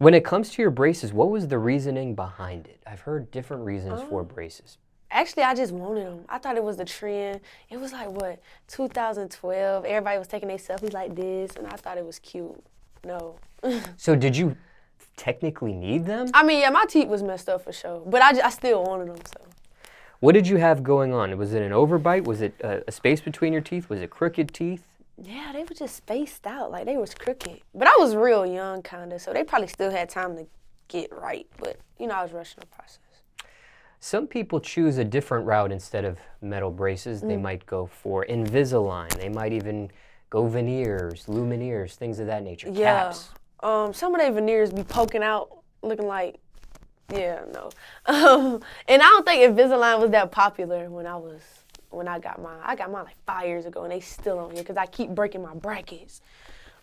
When it comes to your braces, what was the reasoning behind it? I've heard different reasons for braces. Actually, I just wanted them. I thought it was the trend. It was like, 2012. Everybody was taking their selfies like this, and I thought it was cute. No. So did you technically need them? I mean, yeah, my teeth was messed up for sure, but I still wanted them, so. What did you have going on? Was it an overbite? Was it a space between your teeth? Was it crooked teeth? Yeah, they were just spaced out, like they was crooked. But I was real young, kinda, so they probably still had time to get right, but, I was rushing the process. Some people choose a different route instead of metal braces. They might go for Invisalign. They might even go veneers, lumineers, things of that nature. Yeah. Caps. Some of their veneers be poking out, looking like, no. And I don't think Invisalign was that popular when I got mine. I got mine like 5 years ago, and they still on here because I keep breaking my brackets.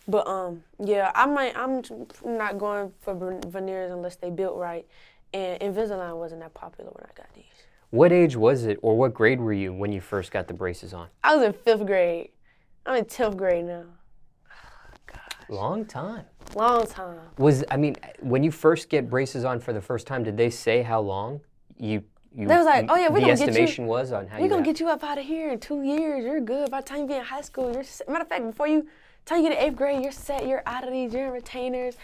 But I'm not going for veneers unless they built right. And Invisalign wasn't that popular when I got these. What age was it, or what grade were you when you first got the braces on? I was in 5th grade. I'm in 10th grade now. Gosh. Long time. Long time. When you first get braces on for the first time, did they say how long you they was like, oh yeah, we're the gonna estimation was on how we're gonna get you up out of here in 2 years. You're good. By the time you get in high school, you're set. Matter of fact, before you get in 8th grade, you're set. You're out of these. You're in retainers.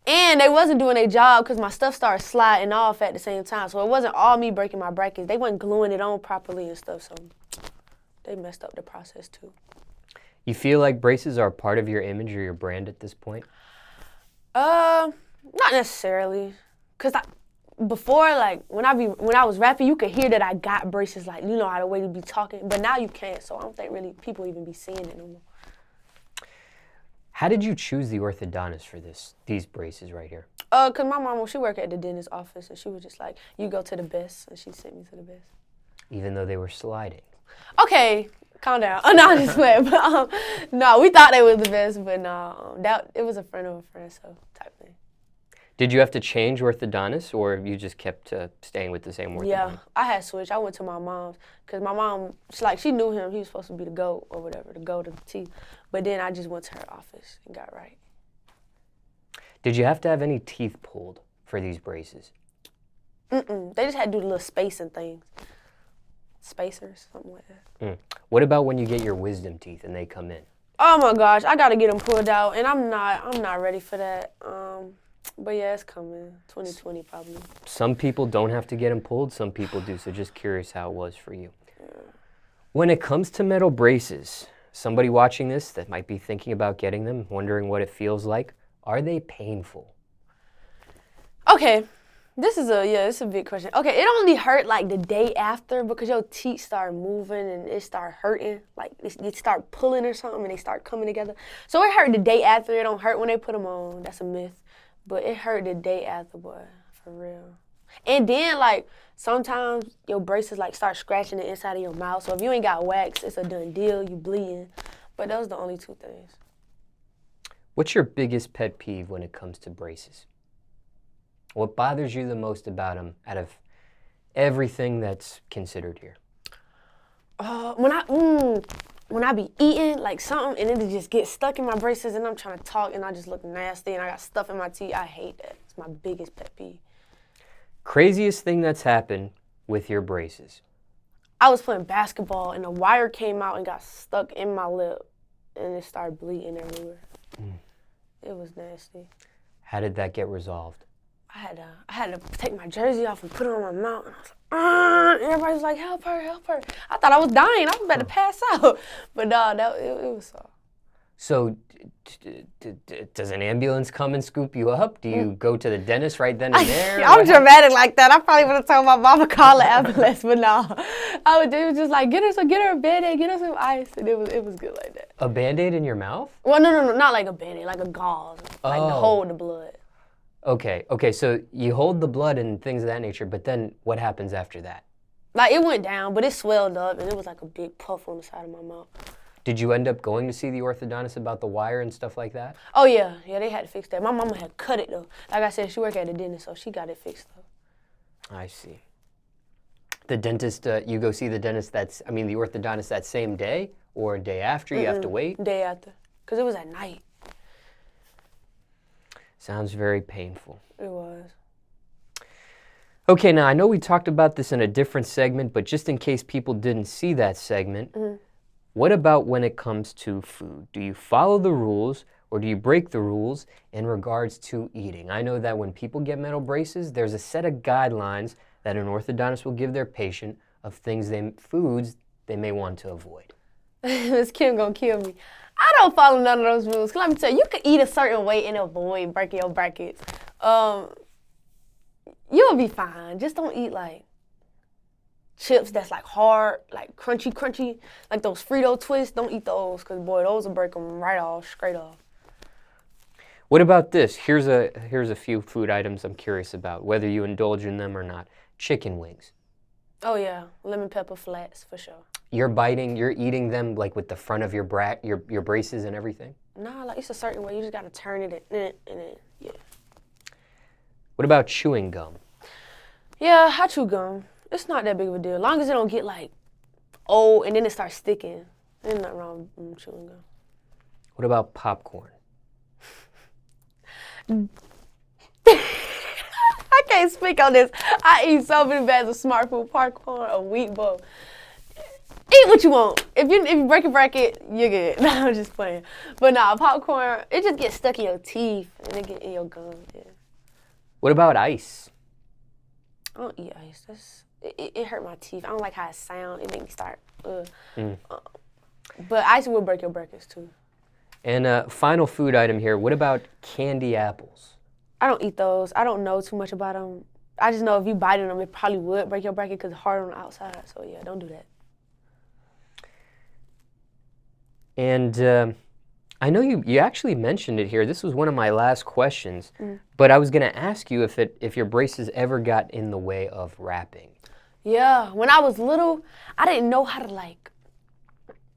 And they wasn't doing their job because my stuff started sliding off at the same time. So it wasn't all me breaking my brackets. They wasn't gluing it on properly and stuff. So they messed up the process too. You feel like braces are part of your image or your brand at this point? Not necessarily. Cause before, like when I was rapping, you could hear that I got braces. Like how the way you be talking. But now you can't. So I don't think really people even be seeing it no more. How did you choose the orthodontist for these braces right here? Cause my mom, she worked at the dentist's office, and she was just like, "You go to the best," and she sent me to the best. Even though they were sliding. Okay, calm down. Oh no, I just playing. But no, we thought they was the best, but no, it was a friend of a friend, so type thing. Did you have to change orthodontists, or you just kept staying with the same orthodontist? Yeah, I had switched. I went to my mom's because my mom, she knew him. He was supposed to be the GOAT or whatever, the GOAT of the teeth. But then I just went to her office and got right. Did you have to have any teeth pulled for these braces? They just had to do the little spacing things. Spacers, something like that. What about when you get your wisdom teeth and they come in? Oh my gosh, I gotta get them pulled out, and I'm not ready for that. But yeah, it's coming. 2020 probably. Some people don't have to get them pulled, some people do, so just curious how it was for you. Yeah. When it comes to metal braces, somebody watching this that might be thinking about getting them, wondering what it feels like, are they painful? Okay, this is a big question. Okay, it only hurt like the day after because your teeth start moving and it start hurting. Like you start pulling or something and they start coming together. So it hurt the day after. It don't hurt when they put them on. That's a myth. But it hurt the day after, boy, for real. And then, like, sometimes your braces, like, start scratching the inside of your mouth. So if you ain't got wax, it's a done deal. You bleeding. But those are the only two things. What's your biggest pet peeve when it comes to braces? What bothers you the most about them out of everything that's considered here? When I be eating, like, something, and then it just gets stuck in my braces, and I'm trying to talk, and I just look nasty, and I got stuff in my teeth. I hate that. It's my biggest pet peeve. Craziest thing that's happened with your braces? I was playing basketball, and a wire came out and got stuck in my lip, and it started bleeding everywhere. It was nasty. How did that get resolved? I had to take my jersey off and put it on my mouth, and I was like, everybody was like, help her, help her. I thought I was dying. I was about to pass out. But no, it was soft. So does an ambulance come and scoop you up? Do you go to the dentist right then and there? I'm dramatic like that. I probably would have told my mom to call an ambulance, but no. It was just like, get her a Band-Aid, get her some ice, and it was good like that. A Band-Aid in your mouth? Well, no, not like a Band-Aid, like a gauze, like to hold the blood. Okay, so you hold the blood and things of that nature, but then what happens after that? Like, it went down, but it swelled up, and it was like a big puff on the side of my mouth. Did you end up going to see the orthodontist about the wire and stuff like that? Oh, yeah, they had to fix that. My mama had cut it, though. Like I said, she worked at the dentist, so she got it fixed, though. I see. The dentist, you go see the dentist the orthodontist that same day, or a day after? You have to wait? Day after, because it was at night. Sounds very painful. It was. Okay, now I know we talked about this in a different segment, but just in case people didn't see that segment, what about when it comes to food? Do you follow the rules or do you break the rules in regards to eating? I know that when people get metal braces, there's a set of guidelines that an orthodontist will give their patient of foods they may want to avoid. Miss Kim gonna kill me. I don't follow none of those rules. 'Cause let me tell you, you can eat a certain way and avoid breaking your brackets. You'll be fine. Just don't eat like chips that's like hard, like crunchy, like those Frito twists. Don't eat those, cause boy, those will break them right off, straight off. What about this? Here's a few food items I'm curious about, whether you indulge in them or not. Chicken wings. Oh yeah, lemon pepper flats for sure. You're eating them like with the front of your braces and everything? Nah, like it's a certain way. You just gotta turn it and then yeah. What about chewing gum? Yeah, I chew gum. It's not that big of a deal. As long as it don't get like old and then it starts sticking. There's nothing wrong with chewing gum. What about popcorn? I can't speak on this. I eat so many bags of smart food popcorn a week, but eat what you want. If you break a bracket, you're good. No, I'm just playing. But nah, popcorn, it just gets stuck in your teeth and it get in your gum. Yeah. What about ice? I don't eat ice. It hurt my teeth. I don't like how it sounds. It makes me start. But ice will break your brackets too. And final food item here. What about candy apples? I don't eat those. I don't know too much about them. I just know if you bite in them, it probably would break your bracket because it's hard on the outside. So yeah, don't do that. And I know you actually mentioned it here. This was one of my last questions, but I was going to ask you if your braces ever got in the way of rapping. Yeah, when I was little, I didn't know how to like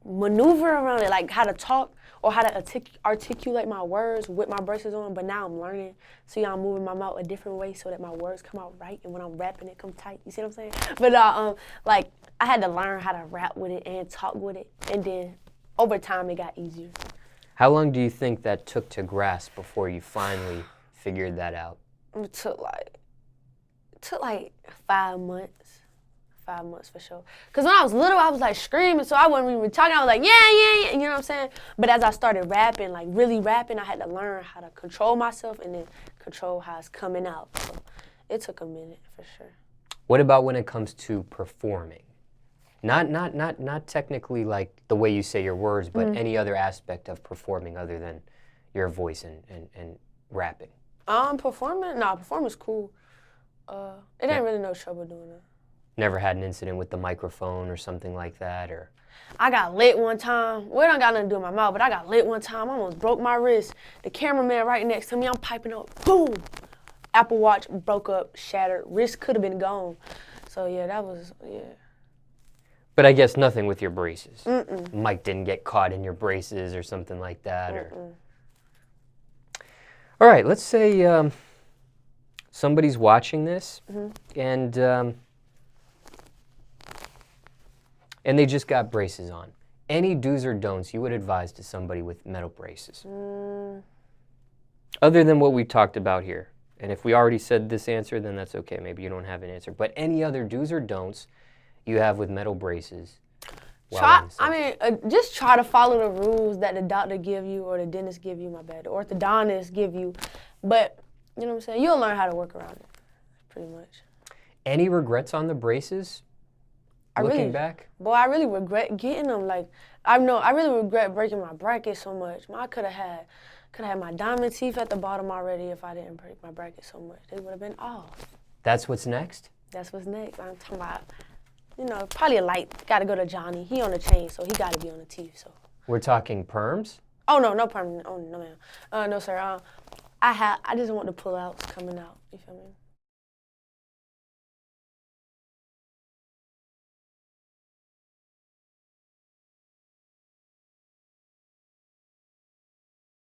maneuver around it, like how to talk or how to articulate my words with my braces on. But now I'm learning, so yeah, I'm moving my mouth a different way so that my words come out right, and when I'm rapping, it come tight. You see what I'm saying? But like I had to learn how to rap with it and talk with it, and then over time it got easier. How long do you think that took to grasp before you finally figured that out? It took like 5 months. 5 months for sure. Because when I was little, I was like screaming, so I wasn't even talking. I was like, yeah, you know what I'm saying? But as I started rapping, like really rapping, I had to learn how to control myself and then control how it's coming out. So it took a minute for sure. What about when it comes to performing? Not technically like the way you say your words, but any other aspect of performing other than your voice and rapping. Performing's cool. It ain't really no trouble doing that. Never had an incident with the microphone or something like that, or? I got lit one time. Well, it don't got nothing to do with my mouth, but I got lit one time. I almost broke my wrist. The cameraman right next to me, I'm piping up, boom! Apple Watch broke up, shattered. Wrist could have been gone. So yeah, that was, yeah. But I guess nothing with your braces. Mic didn't get caught in your braces or something like that, or? All right, let's say somebody's watching this and they just got braces on. Any do's or don'ts you would advise to somebody with metal braces? Other than what we talked about here. And if we already said this answer, then that's okay. Maybe you don't have an answer. But any other do's or don'ts you have with metal braces? Just try to follow the rules that the doctor give you or the dentist give you, the orthodontist give you. But, you know what I'm saying? You'll learn how to work around it, pretty much. Any regrets on the braces? Looking back? Boy, I really regret getting them. Like, I really regret breaking my bracket so much. I could have had my diamond teeth at the bottom already if I didn't break my bracket so much. They would have been off. That's what's next? That's what's next. I'm talking about, probably a light. Got to go to Johnny. He on the chain, so he got to be on the teeth. So. We're talking perms? Oh, no permanent. Oh, no, ma'am. No, sir. I just want the pull-outs coming out. You feel me?